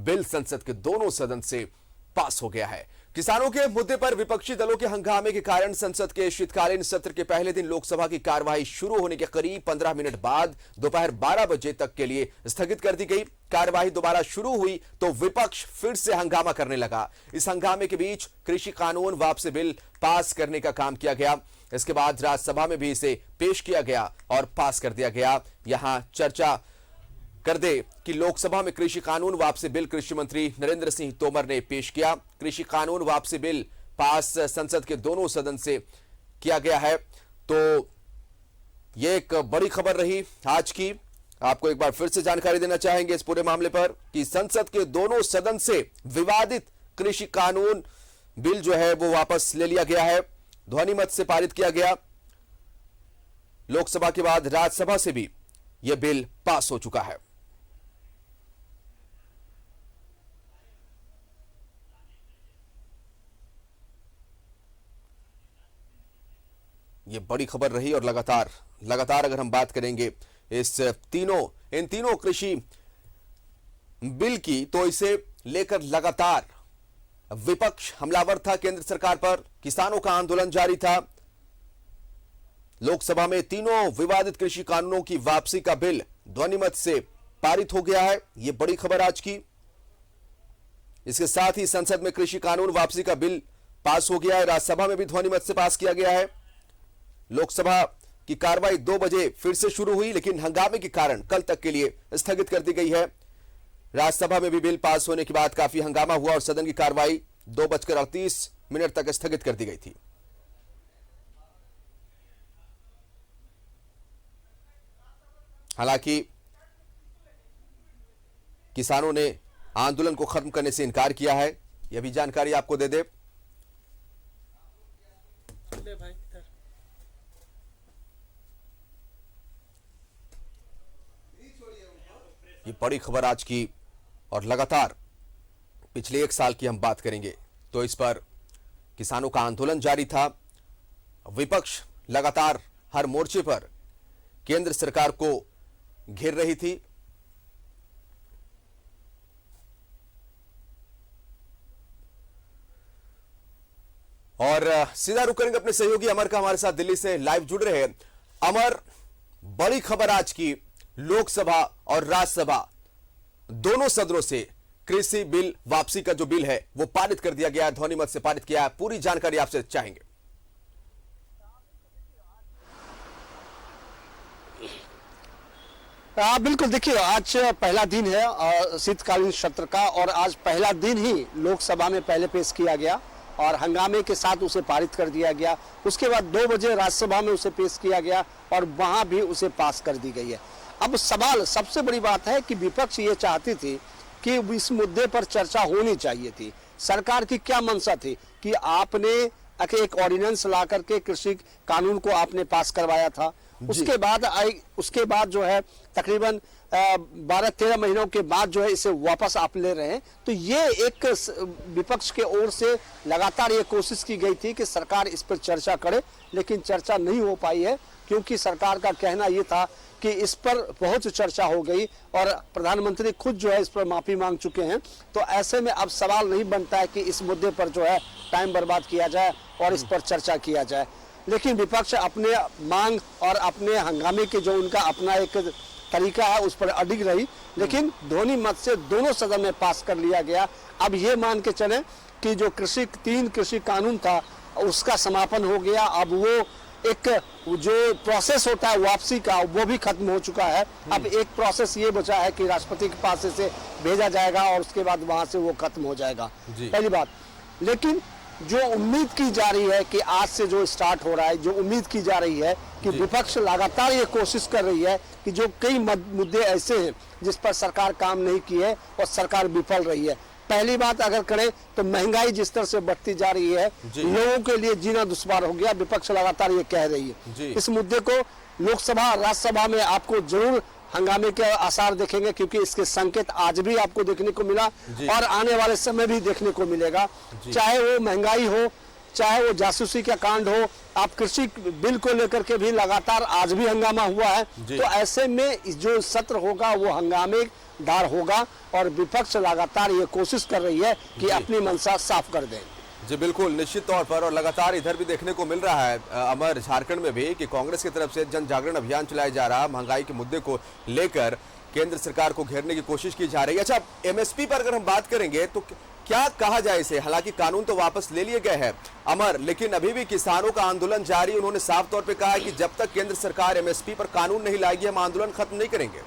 Bill संसद के दोनों सदन से पास हो गया है। किसानों के मुद्दे पर विपक्षी दलों के हंगामे के कारण संसद के शीतकालीन सत्र के पहले दिन लोकसभा की कार्यवाही शुरू होने के करीब 15 मिनट बाद दोपहर 12 बजे तक के लिए स्थगित कर दी गई। कार्यवाही दोबारा शुरू हुई तो विपक्ष फिर से हंगामा करने लगा। इस हंगामे के बीच कृषि कानून वापसी बिल पास करने का काम किया गया। इसके बाद राज्यसभा में भी इसे पेश किया गया और पास कर दिया गया। यहां चर्चा कर दे कि लोकसभा में कृषि कानून वापसी बिल कृषि मंत्री नरेंद्र सिंह तोमर ने पेश किया। कृषि कानून वापसी बिल पास संसद के दोनों सदन से किया गया है। तो यह एक बड़ी खबर रही आज की। आपको एक बार फिर से जानकारी देना चाहेंगे इस पूरे मामले पर कि संसद के दोनों सदन से विवादित कृषि कानून बिल जो है वो वापस ले लिया गया है, ध्वनि मत से पारित किया गया। लोकसभा के बाद राज्यसभा से भी यह बिल पास हो चुका है। ये बड़ी खबर रही और लगातार अगर हम बात करेंगे इन तीनों कृषि बिल की, तो इसे लेकर लगातार विपक्ष हमलावर था केंद्र सरकार पर। किसानों का आंदोलन जारी था। लोकसभा में तीनों विवादित कृषि कानूनों की वापसी का बिल ध्वनिमत से पारित हो गया है। यह बड़ी खबर आज की। इसके साथ ही संसद में कृषि कानून वापसी का बिल पास हो गया है। राज्यसभा में भी ध्वनिमत से पास किया गया है। लोकसभा की कार्रवाई 2 बजे फिर से शुरू हुई, लेकिन हंगामे के कारण कल तक के लिए स्थगित कर दी गई है। राज्यसभा में भी बिल पास होने के बाद काफी हंगामा हुआ और सदन की कार्रवाई 2:38 तक स्थगित कर दी गई थी। हालांकि किसानों ने आंदोलन को खत्म करने से इनकार किया है। यह भी जानकारी आपको दे दे। ये बड़ी खबर आज की और लगातार पिछले 1 साल की हम बात करेंगे तो इस पर किसानों का आंदोलन जारी था। विपक्ष लगातार हर मोर्चे पर केंद्र सरकार को घेर रही थी। और सीधा रुक करेंगे अपने सहयोगी अमर का, हमारे साथ दिल्ली से लाइव जुड़ रहे हैं। अमर, बड़ी खबर आज की, लोकसभा और राज्यसभा दोनों सदनों से कृषि बिल वापसी का जो बिल है वो पारित कर दिया गया है, ध्वनिमत से पारित किया है। पूरी जानकारी आपसे चाहेंगे। बिल्कुल, देखिए आज पहला दिन है शीतकालीन सत्र का और आज पहला दिन ही लोकसभा में पहले पेश किया गया और हंगामे के साथ उसे पारित कर दिया गया। उसके बाद 2 बजे राज्यसभा में उसे पेश किया गया और वहां भी उसे पास कर दी गई है। अब सवाल, सबसे बड़ी बात है कि विपक्ष ये चाहती थी कि इस मुद्दे पर चर्चा होनी चाहिए थी। सरकार की क्या मंशा थी कि आपने एक ऑर्डिनेंस ला करके कृषि कानून को आपने पास करवाया था। उसके बाद जो है तकरीबन 12-13 महीनों के बाद जो है इसे वापस आप ले रहे हैं। तो ये एक विपक्ष के ओर से लगातार ये कोशिश की गई थी कि सरकार इस पर चर्चा करे, लेकिन चर्चा नहीं हो पाई है क्योंकि सरकार का कहना ये था कि इस पर बहुत चर्चा हो गई और प्रधानमंत्री खुद जो है इस पर माफी मांग चुके हैं। तो ऐसे में अब सवाल नहीं बनता है कि इस मुद्दे पर जो है टाइम बर्बाद किया जाए और इस पर चर्चा किया जाए। लेकिन विपक्ष अपने मांग और अपने हंगामे के जो उनका अपना एक तरीका है उस पर अडिग रही, लेकिन ध्वनि मत से दोनों सदन में पास कर लिया गया। अब ये मान के चले कि जो 3 कृषि कानून था उसका समापन हो गया। अब वो एक जो प्रोसेस होता है वापसी का वो भी खत्म हो चुका है। अब एक प्रोसेस ये बचा है कि राष्ट्रपति के पास इसे भेजा जाएगा और उसके बाद वहां से वो खत्म हो जाएगा, पहली बात। लेकिन जो उम्मीद की जा रही है कि आज से जो स्टार्ट हो रहा है, जो उम्मीद की जा रही है कि विपक्ष लगातार ये कोशिश कर रही है कि जो कई मुद्दे ऐसे हैं जिस पर सरकार काम नहीं की है और सरकार विफल रही है। पहली बात अगर करें तो महंगाई जिस तरह से बढ़ती जा रही है, लोगों के लिए जीना दुश्वार हो गया। विपक्ष लगातार ये कह रही है। इस मुद्दे को लोकसभा राज्यसभा में आपको जरूर हंगामे के आसार देखेंगे क्योंकि इसके संकेत आज भी आपको देखने को मिला और आने वाले समय भी देखने को मिलेगा। चाहे वो महंगाई हो, चाहे वो जासूसी का कांड हो, आप कृषि बिल को लेकर के भी लगातार आज भी हंगामा हुआ है। तो ऐसे में जो सत्र होगा वो हंगामेदार होगा और विपक्ष लगातार ये कोशिश कर रही है कि अपनी मंशा साफ कर दे। जी बिल्कुल, निश्चित तौर पर। और लगातार इधर भी देखने को मिल रहा है अमर, झारखंड में भी, कि कांग्रेस की तरफ से जन जागरण अभियान चलाया जा रहा, महंगाई के मुद्दे को लेकर केंद्र सरकार को घेरने की कोशिश की जा रही है। अच्छा, एमएसपी पर अगर हम बात करेंगे तो क्या कहा जाए इसे? हालांकि कानून तो वापस ले लिए गए हैं अमर, लेकिन अभी भी किसानों का आंदोलन जारी। उन्होंने साफ तौर पे कहा है कि जब तक केंद्र सरकार एमएसपी पर कानून नहीं लाएगी हम आंदोलन खत्म नहीं करेंगे।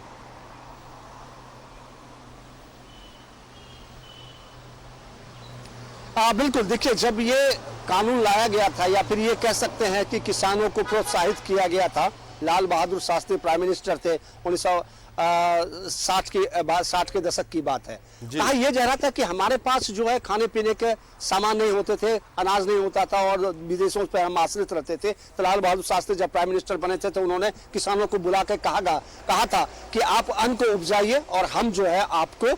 बिल्कुल, देखिए, जब ये कानून लाया गया था, या फिर ये कह सकते हैं कि किसानों को प्रोत्साहित किया गया था, लाल बहादुर शास्त्री प्राइम मिनिस्टर थे, 1960 के दशक की बात है। कहा यह जा रहा था कि हमारे पास जो है खाने पीने के सामान नहीं होते थे, अनाज नहीं होता था और विदेशों पर हम आश्रित रहते थे। तो लाल बहादुर शास्त्री जब प्राइम मिनिस्टर बने थे तो उन्होंने किसानों को बुला के कहा था कि आप अन्न को उपजाइए और हम जो है आपके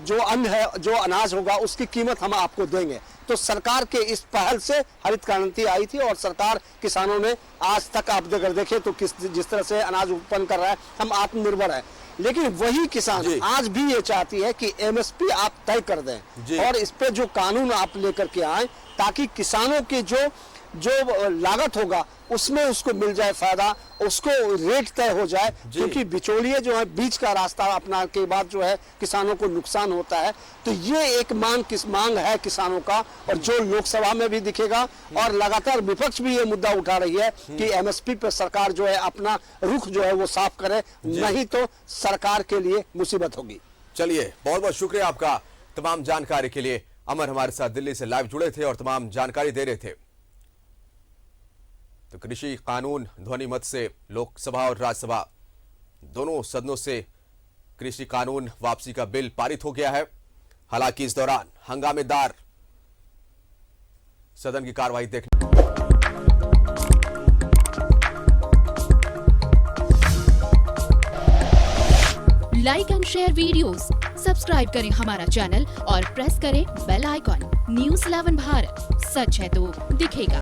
जो अन्न है, जो अनाज होगा, उसकी कीमत हम आपको देंगे। तो सरकार के इस पहल से हरित क्रांति आई थी और सरकार किसानों ने आज तक आप अगर देखें तो जिस तरह से अनाज उत्पन्न कर रहा है, हम आत्मनिर्भर है। लेकिन वही किसान आज भी ये चाहती है कि एमएसपी आप तय कर दें और इस पे जो कानून आप लेकर के आए, ताकि किसानों की जो लागत होगा उसमें उसको मिल जाए फायदा, उसको रेट तय हो जाए। क्योंकि बिचौलिए जो है बीच का रास्ता अपना के बाद जो है किसानों को नुकसान होता है। तो ये एक मांग है किसानों का, और जो लोकसभा में भी दिखेगा। और लगातार विपक्ष भी ये मुद्दा उठा रही है कि एमएसपी पर सरकार जो है अपना रुख जो है वो साफ करे, नहीं तो सरकार के लिए मुसीबत होगी। चलिए, बहुत बहुत शुक्रिया आपका तमाम जानकारी के लिए। अमर हमारे साथ दिल्ली से लाइव जुड़े थे और तमाम जानकारी दे रहे थे। तो कृषि कानून ध्वनि मत से लोकसभा और राज्यसभा दोनों सदनों से कृषि कानून वापसी का बिल पारित हो गया है। हालांकि इस दौरान हंगामेदार सदन की कार्रवाई देखने like and share videos, subscribe करें हमारा चैनल और प्रेस करें बेल आइकॉन। न्यूज़ 11 भारत, सच है तो दिखेगा।